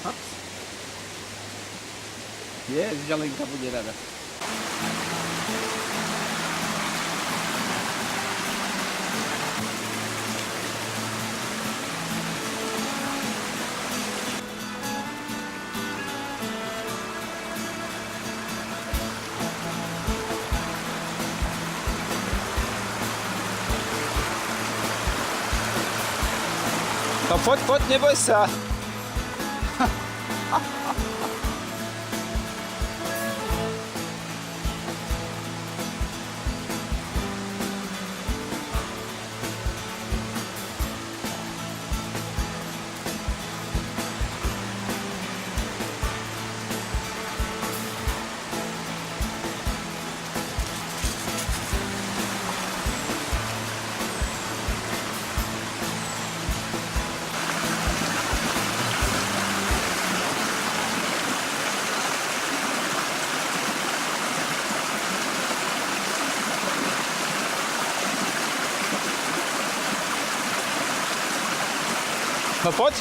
Haps. Že Lenka bude rada. No poď, neboj sa. No poď.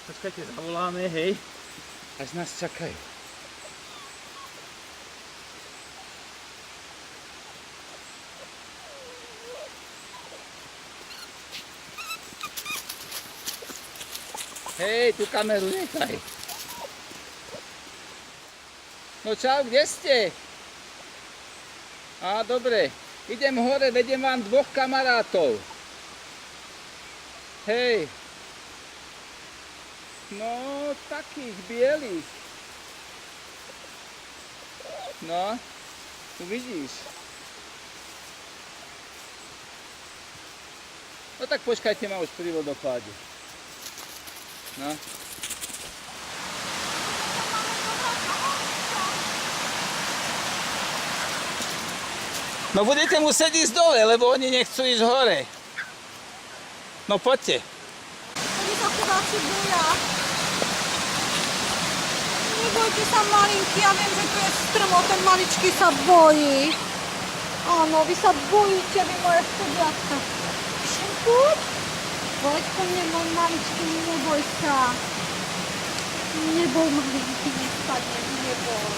Počkajte, zavoláme, hej. Až nás čakajú. Hej, tú kameru nechaj. No čau, kde ste? Á, dobre. Idem hore, vedem vám 2 kamarátov. Hej. No, takých bielých. No, uvidíš. No tak počkajte ma už pri vodopáde. No. No budete musieť ísť dole, lebo oni nechcú ísť hore. No poďte. Oni sa chudáci boja. Nebojte sa, malinky, ja viem, že tu je strmo, ten maličký sa bojí. Áno, vy sa bojíte, vy moje chudátka. Šimku? Poď po mne, môj maličký, neboj sa. Neboj, malinky, nespadneš, neboj.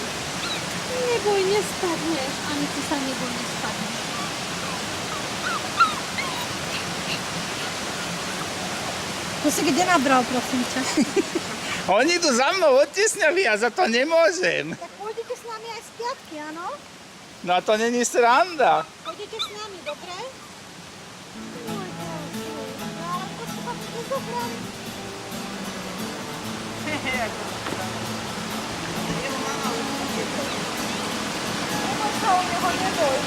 Neboj, nespadneš, ani ty sa neboj, nespadneš. To si kde nabral, prosím ťa? Oni idú za mnou od Tesňavy, ja za to nemôžem. Tak pôjdete s nami aj z piatky, áno? No a to není sranda. Pôjdete s nami, dobre? Môj Bože, no ale to sa vám nezobrali. Neboj sa o neho, neboj.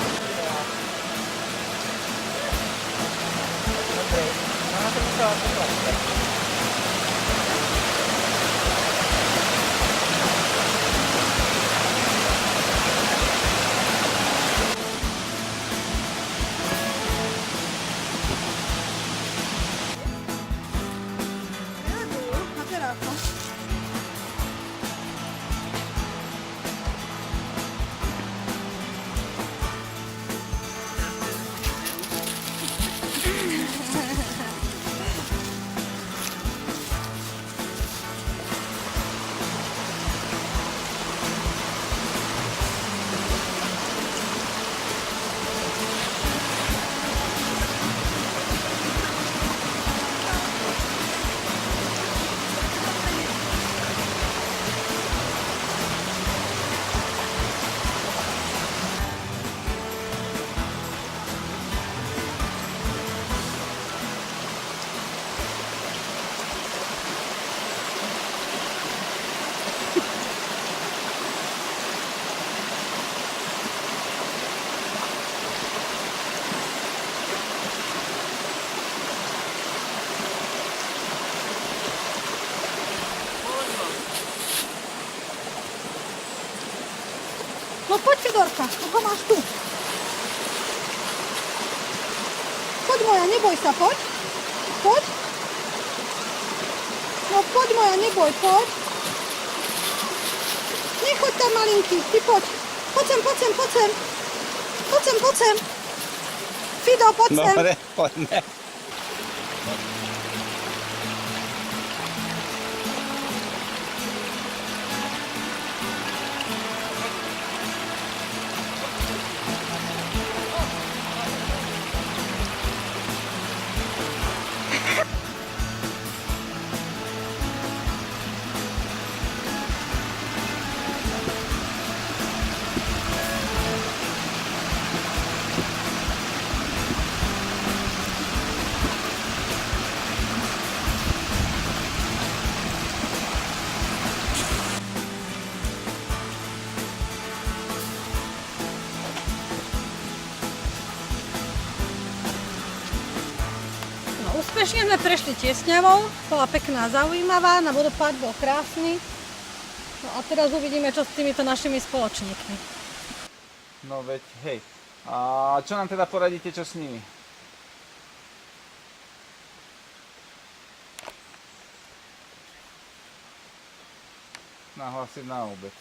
No poď, Fedorka, ho máš tu. Poď moja, neboj sa, poď. Poď. No poď moja, neboj, poď. Nechoď tam malinký, ty poď. Poď sem, poď sem, poď sem. Poď sem, poď sem. Fido, poď sem. Dobre, poďme. Úspešne sme prešli Tiesňavou, bola pekná, zaujímavá, na vodopád bol krásny. No a teraz uvidíme, čo s týmito našimi spoločníkmi. No veď, hej. A čo nám teda poradíte, čo s nimi? Nahlásiť na obec.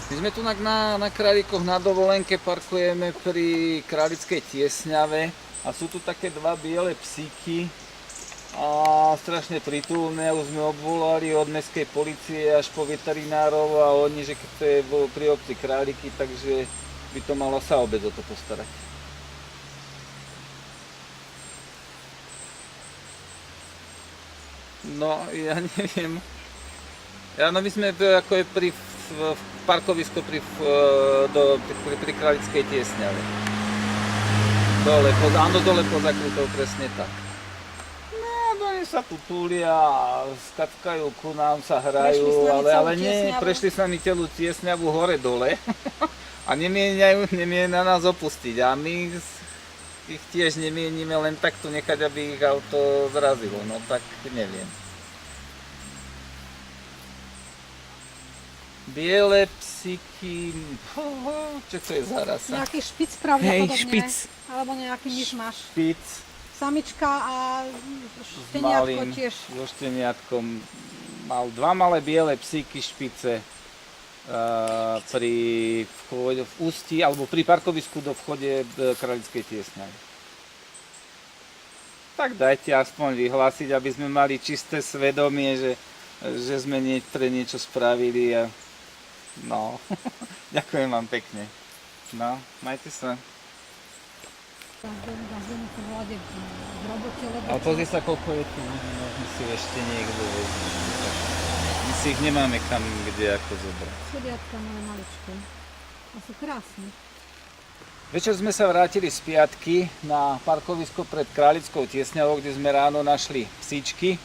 My sme tu na Králikoch na dovolenke, parkujeme pri Králickej Tiesňave a sú tu také dva biele psíky a strašne pritulné. Už sme obvolali od mestskej polície až po veterinárov a oni, že keď to je pri obci Králiky, takže by to malo sa obec o to postarať. No, ja neviem. No my sme ako je pri parkovisko pri Králickej Tiesňave. Dole pod zakrytou, presne tak. No, oni sa tu túlia, skackajú ku nám, sa hrajú, ale nie, prešli s nami celú Tiesňavu hore-dole a nemieňajú na nás opustiť. A my ich tiež nemienime len takto nechať, aby ich auto zrazilo, no tak neviem. Biele psíky, čo to je za rasa? Nejaký špic pravdepodobne. Hej, špic. Alebo nejaký myšmaš. Špic. Samička a šteniatko tiež. So šteniatkom. Mal dva malé biele psíky špice v ústi, alebo pri parkovisku do vchode do Králickej Tiesňavy. Tak dajte aspoň vyhlásiť, aby sme mali čisté svedomie, že sme pre niečo spravili. No, ďakujem vám pekne. No, majte sa. Ale pozri sa, koľko je tu ľudí, možno si ešte niekto vezme. My si ich nemáme kam kde ako zobrať. Sediatka malé maličké. A sú krásne. Večer sme sa vrátili z piatky na parkovisko pred Králickou Tiesňavou, kde sme ráno našli psíčky.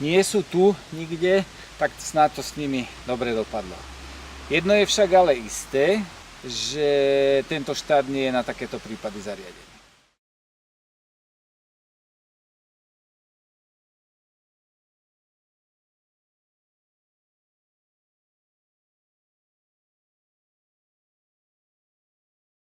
Nie sú tu nikde, tak snáď to s nimi dobre dopadlo. Jedno je však ale isté, že tento štát nie je na takéto prípady zariadený.